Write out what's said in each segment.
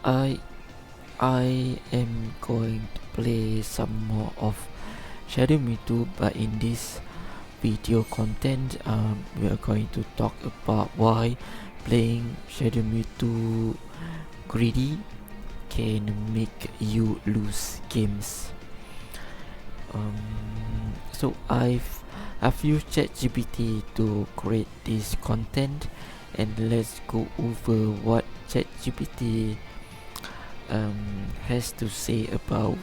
I am going to play some more of Shadow Mewtwo, but in this video content, we are going to talk about why playing Shadow Mewtwo greedy can make you lose games. So I've used ChatGPT to create this content, and let's go over what ChatGPT has to say about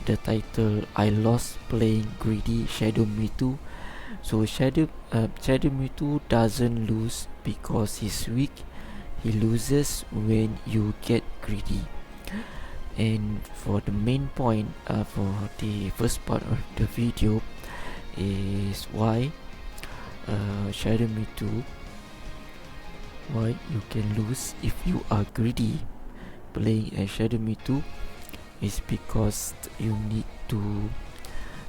the title "I lost playing greedy Shadow Mewtwo." So Shadow Mewtwo doesn't lose because he's weak. He loses when you get greedy. And for the main point, for the first part of the video, is why Shadow Mewtwo, why you can lose if you are greedy. Playing a Shadow Mewtwo is because you need to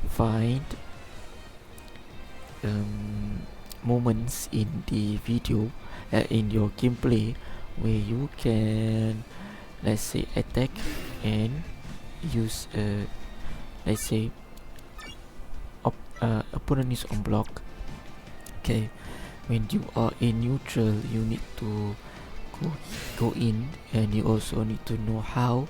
find moments in the video, in your gameplay, where you can, let's say, attack and use let's say opponent is on block. Okay, when you are in neutral, you need to go in, and you also need to know how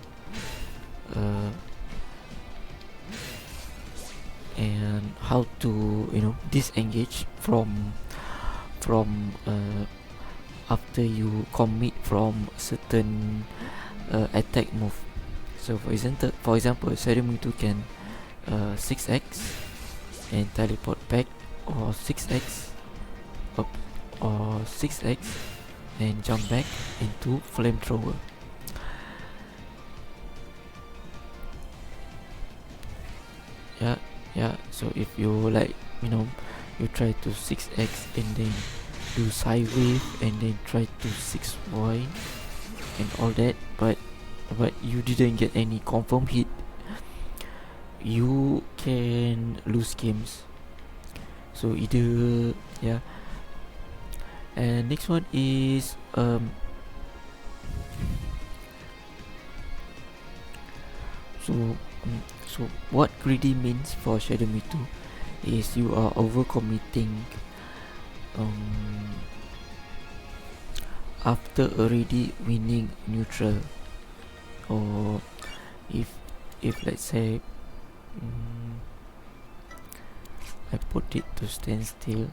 and how to disengage from after you commit from certain attack move. So for example, Shadow Mewtwo can 6x and teleport back, or 6x up, or 6x and jump back into flamethrower. Yeah, so if you you try to 6x and then do Psywave and then try to 6Y and all that, but you didn't get any confirm hit, you can lose games. So either, yeah. And next one is so what greedy means for Shadow Mewtwo is you are overcommitting after already winning neutral, or if let's say I put it to stand still.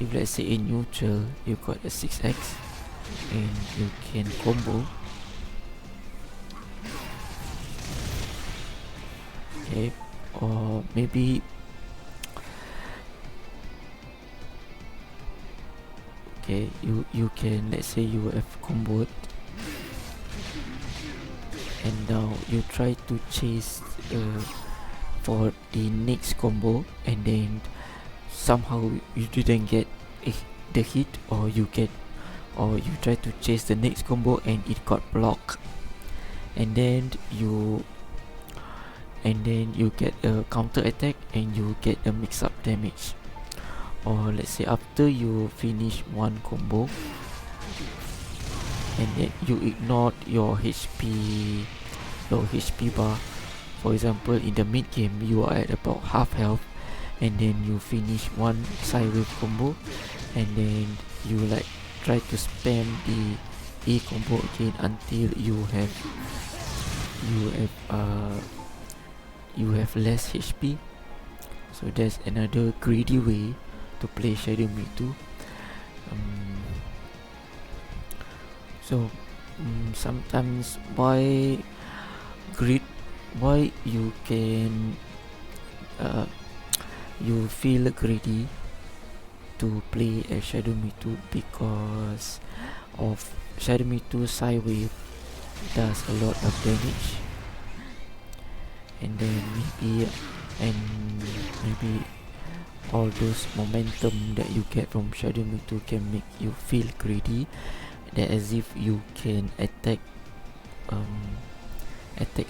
If let's say in neutral you got a 6x and you can combo, okay, or maybe okay, you can, let's say you have comboed and now you try to chase for the next combo, and then somehow you didn't get the hit, or you try to chase the next combo and it got blocked, and then you get a counter attack and you get a mix up damage. Or let's say after you finish one combo and then you ignored your HP bar. For example, in the mid game you are at about half health, and then you finish one Psywave combo, and then you try to spam the A combo again until you have less HP. So that's another greedy way to play Shadow Mewtwo. Sometimes why you can you feel greedy to play a Shadow Mewtwo, because of Shadow Mewtwo Psywave does a lot of damage, and then maybe all those momentum that you get from Shadow Mewtwo can make you feel greedy, that as if you can attack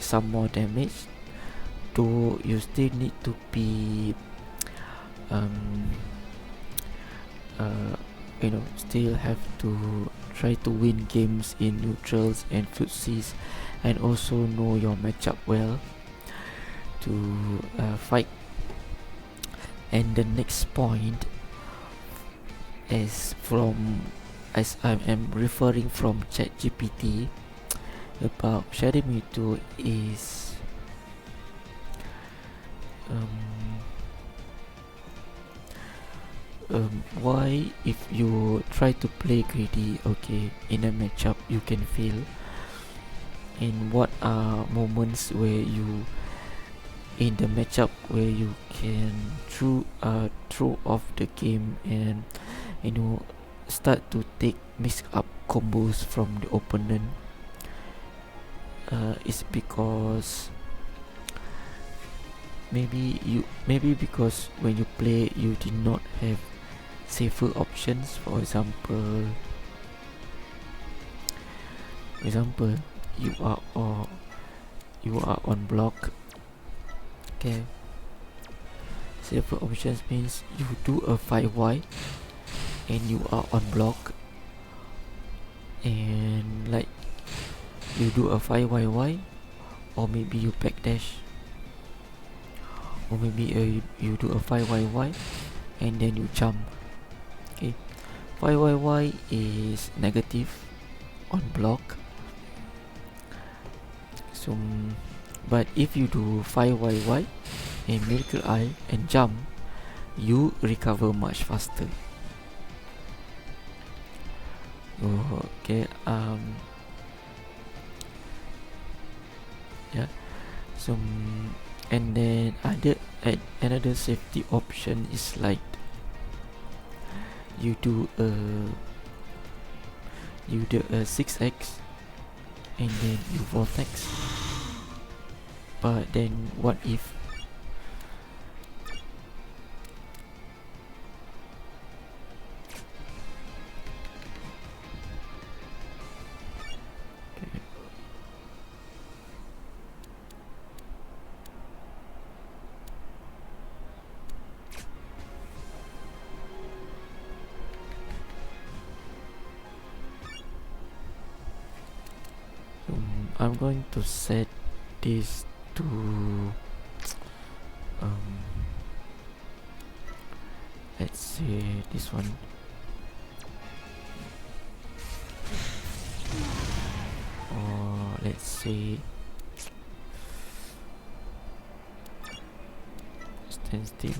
some more damage, though you still need to be still have to try to win games in neutrals and footsies, and also know your matchup well to fight. And the next point, as I am referring from ChatGPT about Shadow Mewtwo, is why if you try to play greedy, okay, in a matchup you can fail, and what are moments where you in the matchup where you can throw off the game and start to take mix up combos from the opponent. It's because maybe because when you play you did not have safer options. For example, you are on block. Okay, safer options means you do a 5Y and you are on block, and like you do a 5YY, or maybe you backdash, or maybe you do a 5YY and then you jump. Okay, 5YY is negative on block. So but if you do 5YY and Miracle Eye and jump, you recover much faster. Okay, yeah. So and then another safety option is like you do a 6x and then you vortex. But then what if I'm going to set this to let's say this one, or let's say stand still.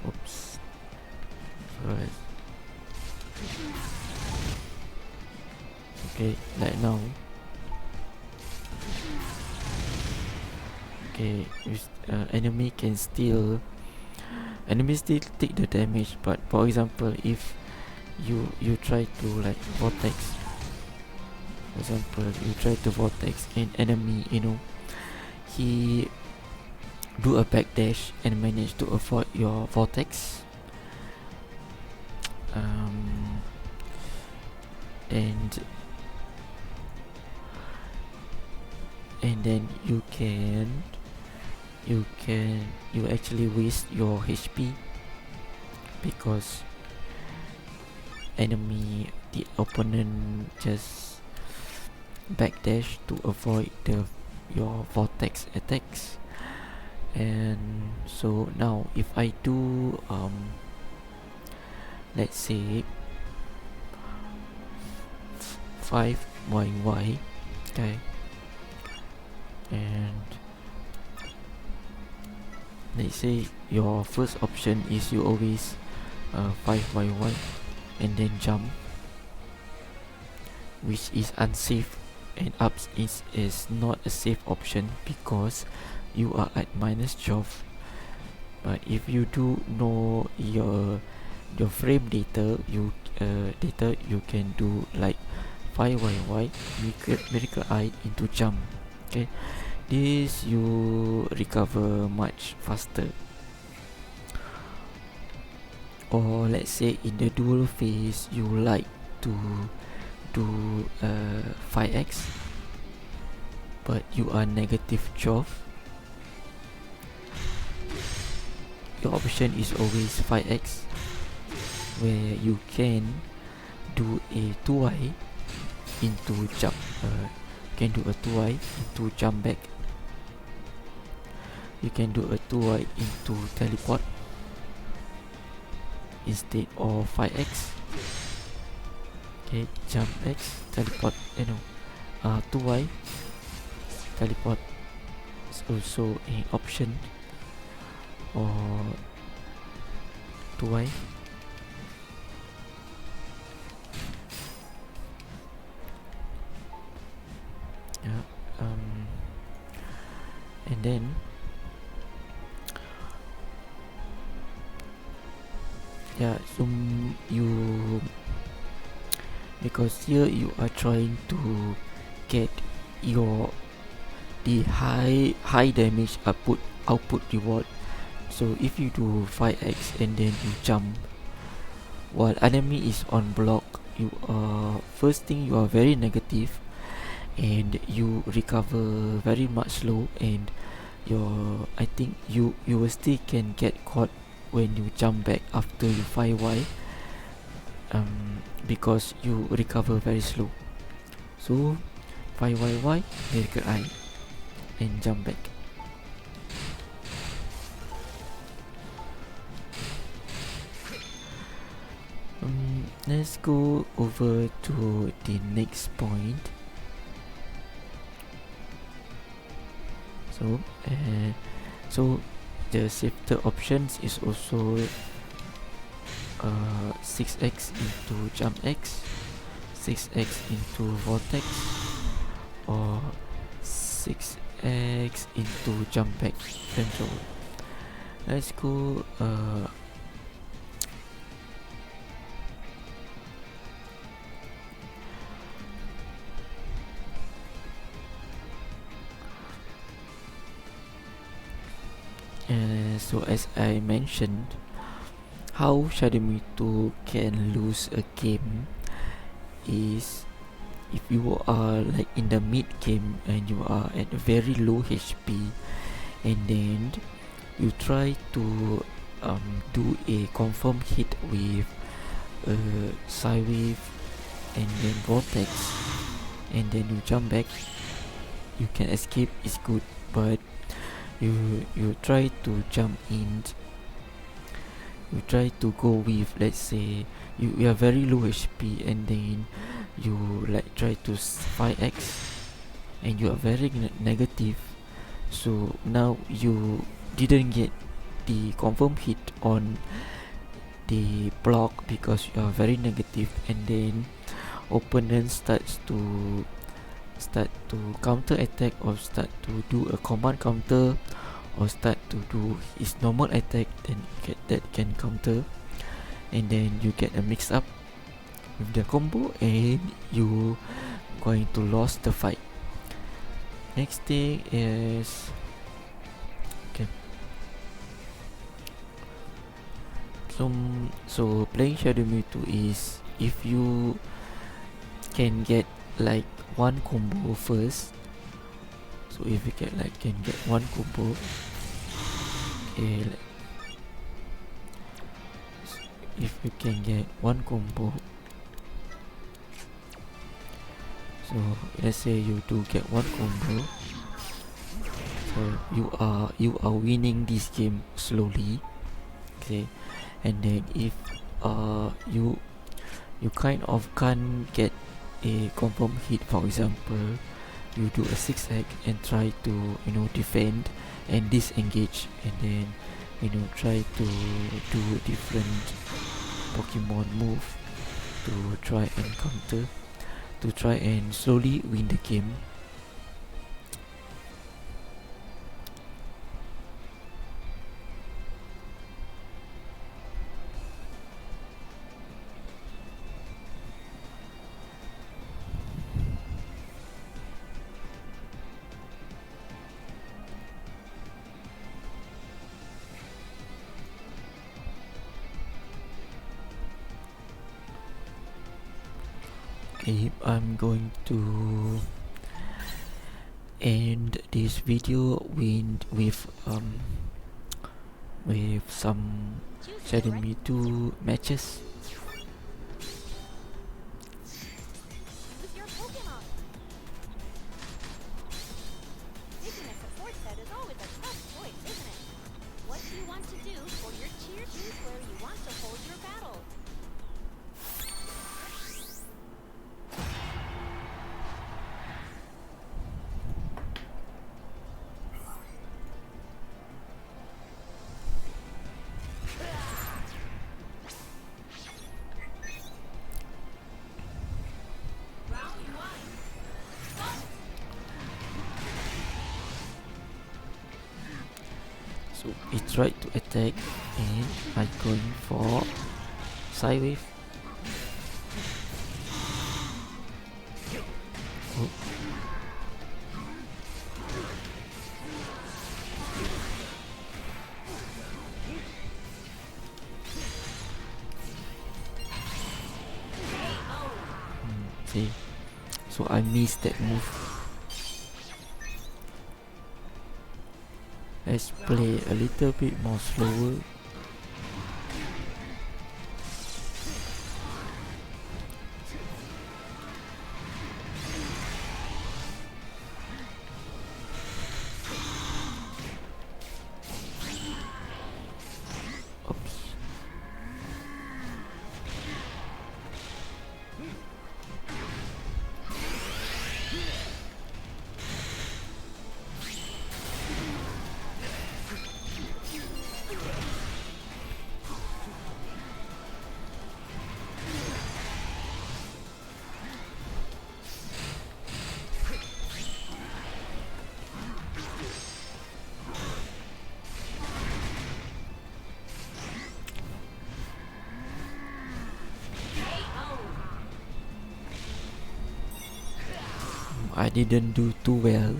Oops. Right. Okay, like now. Okay, enemy still take the damage, but for example, if you try to like vortex, for example, you try to vortex and enemy, he do a backdash and manage to avoid your vortex, and then you actually waste your HP because the opponent just backdash to avoid your vortex attacks. And so now if I do let's say 5YY, okay, and let's say your first option is you always 5YY and then jump, which is unsafe, and ups is not a safe option because you are at -12. But if you do know your frame data, you can do like 5YY Miracle Eye into jump. Okay, this you recover much faster. Or let's say in the dual phase you like to do 5x, but you are negative 12, your option is always 5x, where you can do a 2y into jump. Can do a 2y into jump back. You can do a 2y into teleport instead of 5x. Okay, jump x, teleport, 2y, teleport is also an option, or 2y. Yeah, and then so you, because here you are trying to get the high damage output reward. So if you do 5x and then you jump while enemy is on block, you are, first thing, you are very negative and you recover very much slow, and I think you will still can get caught when you jump back after you 5y, because you recover very slow. So 5yy, miracle eye, and jump back. Let's go over to the next point. So the safer options is also 6x into jump x, 6x into vortex, or 6x into jump back control. Let's go so as I mentioned, how Shadow Mewtwo can lose a game is if you are like in the mid game and you are at very low HP, and then you try to do a confirm hit with Psywave and then Vortex, and then you jump back, you can escape, is good. But you try to jump in, you try to go with, let's say you are very low HP, and then you like try to 5x and you are very negative, so now you didn't get the confirm hit on the block because you are very negative, and then opponent starts to counter attack, or start to do a command counter, or start to do his normal attack, then that can counter, and then you get a mix up with the combo and you going to lose the fight. Next thing is so playing Shadow Mewtwo is if you can get like one combo first. So if you can get one combo, if you can get one combo, so let's say you do get one combo, so you are winning this game slowly, okay. And then if you kind of can't get a confirm hit, for example, you do a 6x and try to defend and disengage, and then try to do different Pokemon move to try and counter, to try and slowly win the game. Okay, I'm going to end this video with some Shadow Mewtwo matches. With your Pokemon. Picking a support set is always a tough choice, isn't it? What do you want to do for your cheer? Choose where you want to hold your battle. So he tried to attack and I'm going for Psy Wave. Oh. See, so I missed that move. Let's play a little bit more slower. Oops. I didn't do too well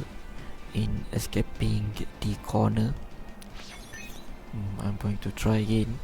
in escaping the corner. I'm going to try again.